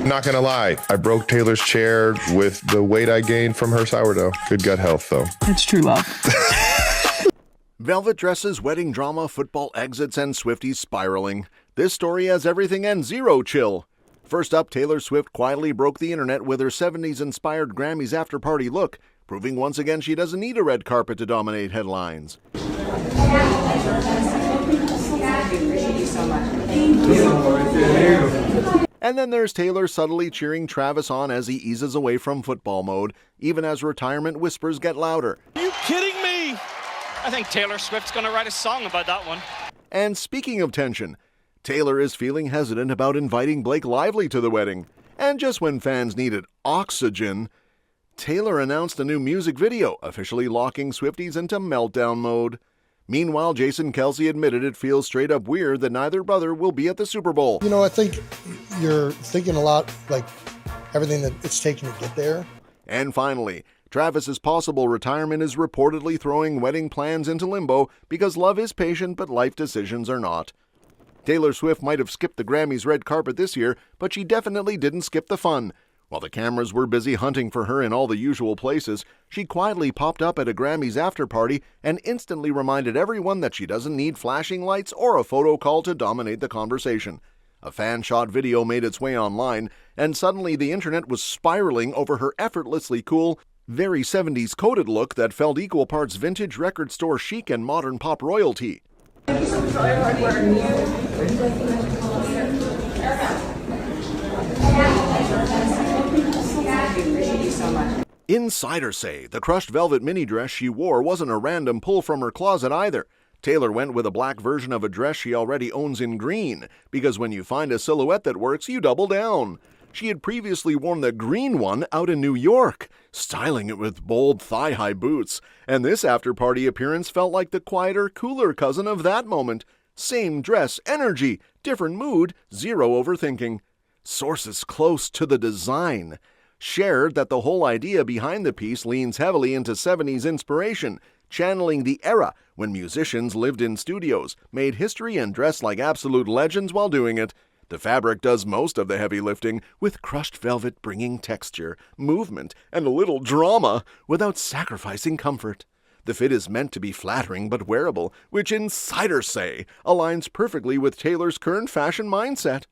Not gonna lie, I broke Taylor's chair with the weight I gained from her sourdough. Good gut health, though. That's true love. Velvet dresses, wedding drama, football exits, and Swifties spiraling. This story has everything and zero chill. First up, Taylor Swift quietly broke the internet with her 70s-inspired Grammys after-party look, proving once again she doesn't need a red carpet to dominate headlines. And then there's Taylor subtly cheering Travis on as he eases away from football mode, even as retirement whispers get louder. Are you kidding me? I think Taylor Swift's going to write a song about that one. And speaking of tension, Taylor is feeling hesitant about inviting Blake Lively to the wedding. And just when fans needed oxygen, Taylor announced a new music video, officially locking Swifties into meltdown mode. Meanwhile, Jason Kelce admitted it feels straight up weird that neither brother will be at the Super Bowl. You know, I think you're thinking a lot, like everything that it's taken to get there. And finally, Travis's possible retirement is reportedly throwing wedding plans into limbo because love is patient but life decisions are not. Taylor Swift might have skipped the Grammys red carpet this year, but she definitely didn't skip the fun. While the cameras were busy hunting for her in all the usual places, she quietly popped up at a Grammys after-party and instantly reminded everyone that she doesn't need flashing lights or a photo call to dominate the conversation. A fan-shot video made its way online, and suddenly the internet was spiraling over her effortlessly cool, very 70s coded look that felt equal parts vintage record store chic and modern pop royalty. Insiders say the crushed velvet mini dress she wore wasn't a random pull from her closet either. Taylor went with a black version of a dress she already owns in green, because when you find a silhouette that works, you double down. She had previously worn the green one out in New York, styling it with bold thigh-high boots, and this after-party appearance felt like the quieter, cooler cousin of that moment. Same dress, energy, different mood, zero overthinking. Sources close to the design shared that the whole idea behind the piece leans heavily into 70s inspiration, channeling the era when musicians lived in studios, made history, and dressed like absolute legends while doing it. The fabric does most of the heavy lifting, with crushed velvet bringing texture, movement, and a little drama without sacrificing comfort. The fit is meant to be flattering but wearable, which insiders say aligns perfectly with Taylor's current fashion mindset.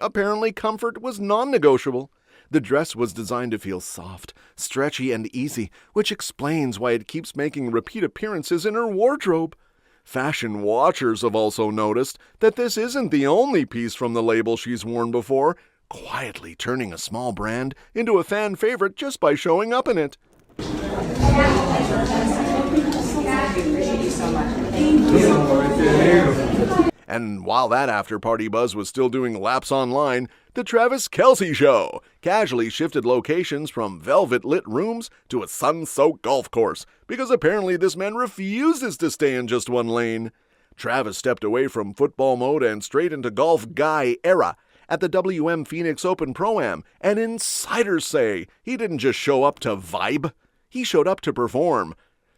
Apparently, comfort was non-negotiable. The dress was designed to feel soft, stretchy, and easy, which explains why it keeps making repeat appearances in her wardrobe. Fashion watchers have also noticed that this isn't the only piece from the label she's worn before, quietly turning a small brand into a fan favorite just by showing up in it. And while that after-party buzz was still doing laps online, the Travis Kelce Show casually shifted locations from velvet-lit rooms to a sun-soaked golf course, because apparently this man refuses to stay in just one lane. Travis stepped away from football mode and straight into golf guy era at the WM Phoenix Open Pro-Am, and insiders say he didn't just show up to vibe, he showed up to perform.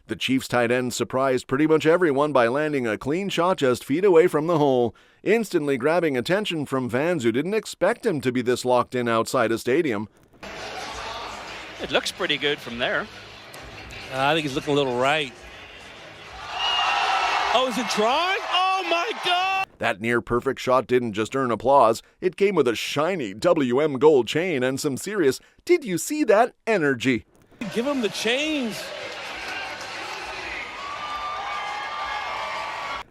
The Chiefs tight end surprised pretty much everyone by landing a clean shot just feet away from the hole, instantly grabbing attention from fans who didn't expect him to be this locked in outside a stadium. It looks pretty good from there. I think he's looking a little right. Oh, is it drawing? Oh my God! That near-perfect shot didn't just earn applause, it came with a shiny WM gold chain and some serious, did you see that energy? Give him the chains.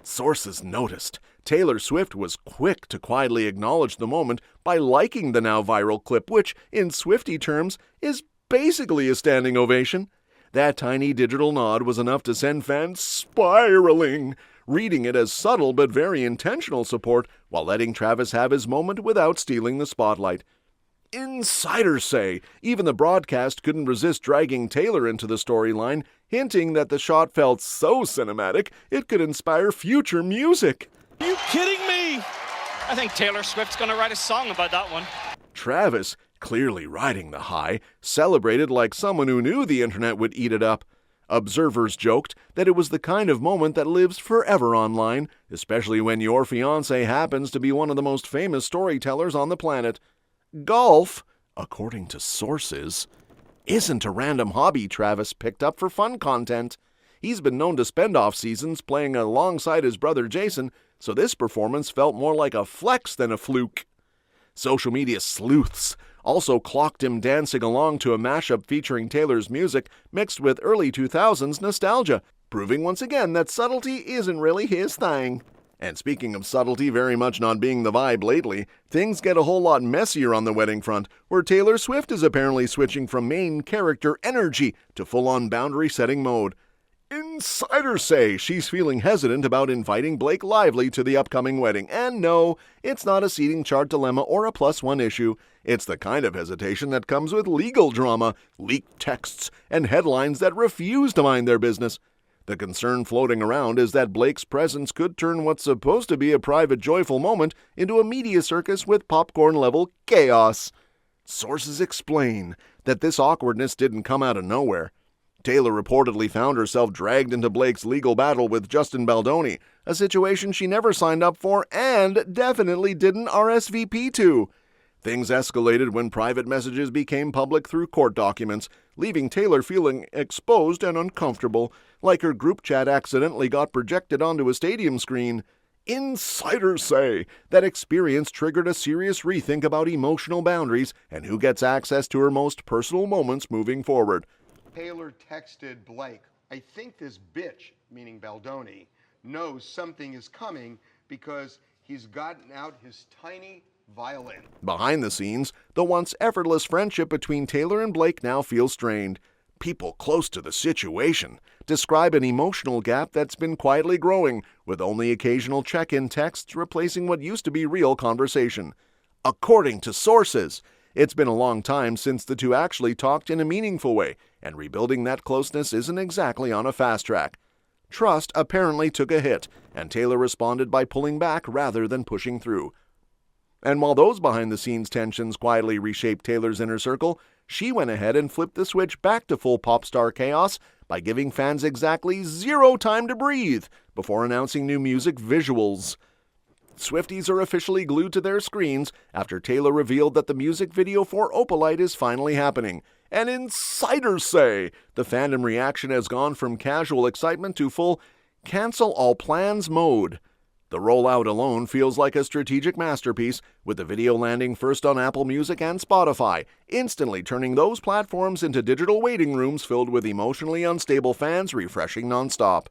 Sources noticed Taylor Swift was quick to quietly acknowledge the moment by liking the now viral clip, which, in Swiftie terms, is basically a standing ovation. That tiny digital nod was enough to send fans spiraling, reading it as subtle but very intentional support while letting Travis have his moment without stealing the spotlight. Insiders say even the broadcast couldn't resist dragging Taylor into the storyline, hinting that the shot felt so cinematic it could inspire future music. Are you kidding me? I think Taylor Swift's going to write a song about that one. Travis, clearly riding the high, celebrated like someone who knew the internet would eat it up. Observers joked that it was the kind of moment that lives forever online, especially when your fiancé happens to be one of the most famous storytellers on the planet. Golf, according to sources, isn't a random hobby Travis picked up for fun content. He's been known to spend off seasons playing alongside his brother Jason, so this performance felt more like a flex than a fluke. Social media sleuths also clocked him dancing along to a mashup featuring Taylor's music mixed with early 2000s nostalgia, proving once again that subtlety isn't really his thing. And speaking of subtlety very much not being the vibe lately, things get a whole lot messier on the wedding front, where Taylor Swift is apparently switching from main character energy to full-on boundary-setting mode. Insiders say she's feeling hesitant about inviting Blake Lively to the upcoming wedding, and no, it's not a seating chart dilemma or a +1 issue. It's the kind of hesitation that comes with legal drama, leaked texts, and headlines that refuse to mind their business. The concern floating around is that Blake's presence could turn what's supposed to be a private joyful moment into a media circus with popcorn-level chaos. Sources explain that this awkwardness didn't come out of nowhere. Taylor reportedly found herself dragged into Blake's legal battle with Justin Baldoni, a situation she never signed up for and definitely didn't RSVP to. Things escalated when private messages became public through court documents, leaving Taylor feeling exposed and uncomfortable, like her group chat accidentally got projected onto a stadium screen. Insiders say that experience triggered a serious rethink about emotional boundaries and who gets access to her most personal moments moving forward. Taylor texted Blake, "I think this bitch," meaning Baldoni, "knows something is coming because he's gotten out his tiny violin." Behind the scenes, the once effortless friendship between Taylor and Blake now feels strained. People close to the situation describe an emotional gap that's been quietly growing, with only occasional check-in texts replacing what used to be real conversation. According to sources, it's been a long time since the two actually talked in a meaningful way, and rebuilding that closeness isn't exactly on a fast track. Trust apparently took a hit, and Taylor responded by pulling back rather than pushing through. And while those behind-the-scenes tensions quietly reshaped Taylor's inner circle, she went ahead and flipped the switch back to full pop star chaos by giving fans exactly 0 time to breathe before announcing new music visuals. Swifties are officially glued to their screens after Taylor revealed that the music video for Opalite is finally happening. And insiders say the fandom reaction has gone from casual excitement to full cancel all plans mode. The rollout alone feels like a strategic masterpiece, with the video landing first on Apple Music and Spotify, instantly turning those platforms into digital waiting rooms filled with emotionally unstable fans refreshing nonstop.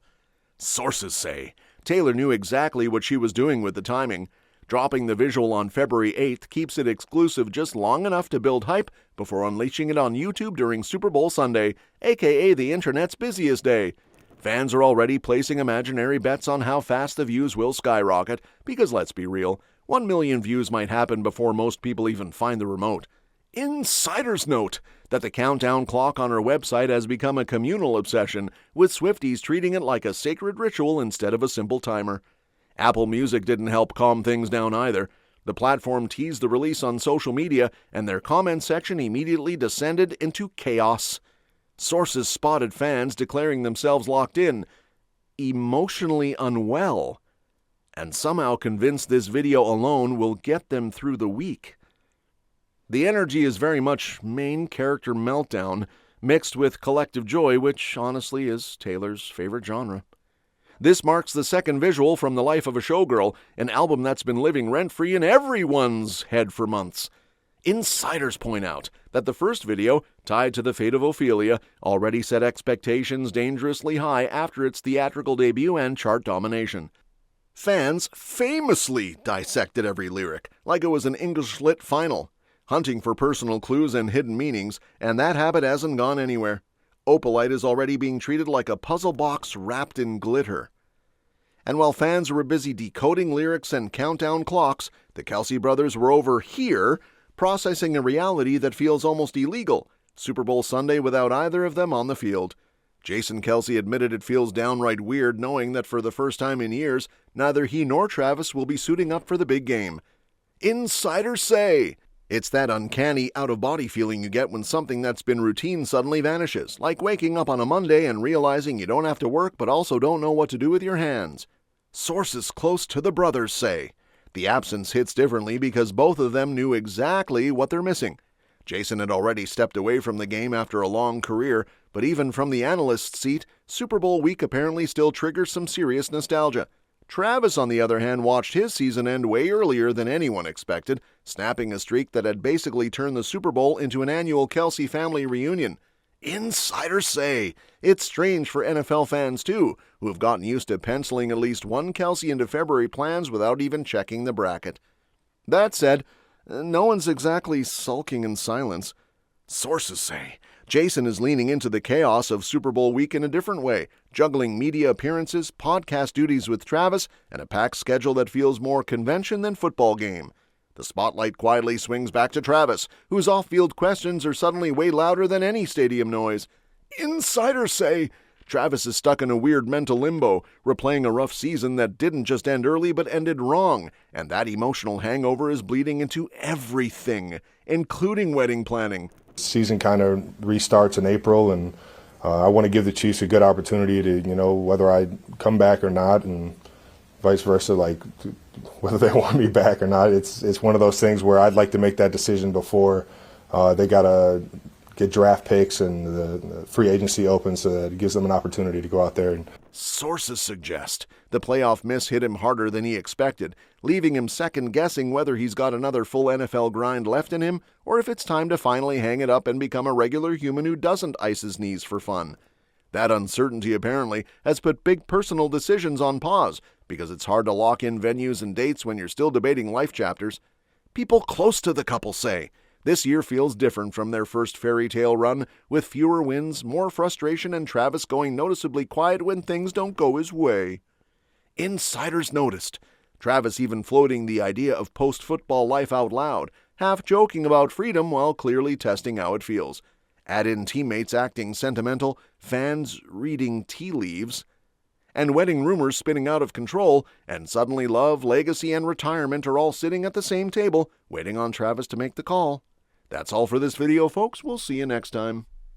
Sources say Taylor knew exactly what she was doing with the timing. Dropping the visual on February 8th keeps it exclusive just long enough to build hype before unleashing it on YouTube during Super Bowl Sunday, aka the internet's busiest day. Fans are already placing imaginary bets on how fast the views will skyrocket, because let's be real, 1 million views might happen before most people even find the remote. Insiders note that the countdown clock on her website has become a communal obsession, with Swifties treating it like a sacred ritual instead of a simple timer. Apple Music didn't help calm things down either. The platform teased the release on social media, and their comment section immediately descended into chaos. Sources spotted fans declaring themselves locked in, emotionally unwell, and somehow convinced this video alone will get them through the week. The energy is very much main character meltdown, mixed with collective joy, which honestly is Taylor's favorite genre. This marks the second visual from The Life of a Showgirl, an album that's been living rent-free in everyone's head for months. Insiders point out that the first video, tied to the fate of Ophelia, already set expectations dangerously high after its theatrical debut and chart domination. Fans famously dissected every lyric like it was an English Lit final, hunting for personal clues and hidden meanings, and that habit hasn't gone anywhere. Opalite is already being treated like a puzzle box wrapped in glitter. And while fans were busy decoding lyrics and countdown clocks, the Kelce brothers were over here processing a reality that feels almost illegal. Super Bowl Sunday without either of them on the field. Jason Kelce admitted it feels downright weird knowing that for the first time in years, neither he nor Travis will be suiting up for the big game. Insiders say It's that uncanny, out-of-body feeling you get when something that's been routine suddenly vanishes, like waking up on a Monday and realizing you don't have to work but also don't know what to do with your hands. Sources close to the brothers say the absence hits differently because both of them knew exactly what they're missing. Jason had already stepped away from the game after a long career, but even from the analyst's seat, Super Bowl week apparently still triggers some serious nostalgia. Travis, on the other hand, watched his season end way earlier than anyone expected, snapping a streak that had basically turned the Super Bowl into an annual Kelce family reunion. Insiders say it's strange for NFL fans, too, who have gotten used to penciling at least one Kelce into February plans without even checking the bracket. That said, no one's exactly sulking in silence. Sources say Jason is leaning into the chaos of Super Bowl week in a different way, juggling media appearances, podcast duties with Travis, and a packed schedule that feels more convention than football game. The spotlight quietly swings back to Travis, whose off-field questions are suddenly way louder than any stadium noise. Insiders say Travis is stuck in a weird mental limbo, replaying a rough season that didn't just end early but ended wrong, and that emotional hangover is bleeding into everything, including wedding planning. Season kind of restarts in April, and I want to give the Chiefs a good opportunity to, whether I come back or not, and vice versa, like whether they want me back or not. It's one of those things where I'd like to make that decision before they got to get draft picks and the free agency opens, so that it gives them an opportunity to go out there. Sources suggest the playoff miss hit him harder than he expected, leaving him second-guessing whether he's got another full NFL grind left in him or if it's time to finally hang it up and become a regular human who doesn't ice his knees for fun. That uncertainty apparently has put big personal decisions on pause because it's hard to lock in venues and dates when you're still debating life chapters. People close to the couple say this year feels different from their first fairy tale run, with fewer wins, more frustration, and Travis going noticeably quiet when things don't go his way. Insiders noticed Travis even floating the idea of post-football life out loud, half joking about freedom while clearly testing how it feels. Add in teammates acting sentimental, fans reading tea leaves, and wedding rumors spinning out of control, and suddenly love, legacy, and retirement are all sitting at the same table, waiting on Travis to make the call. That's all for this video, folks. We'll see you next time.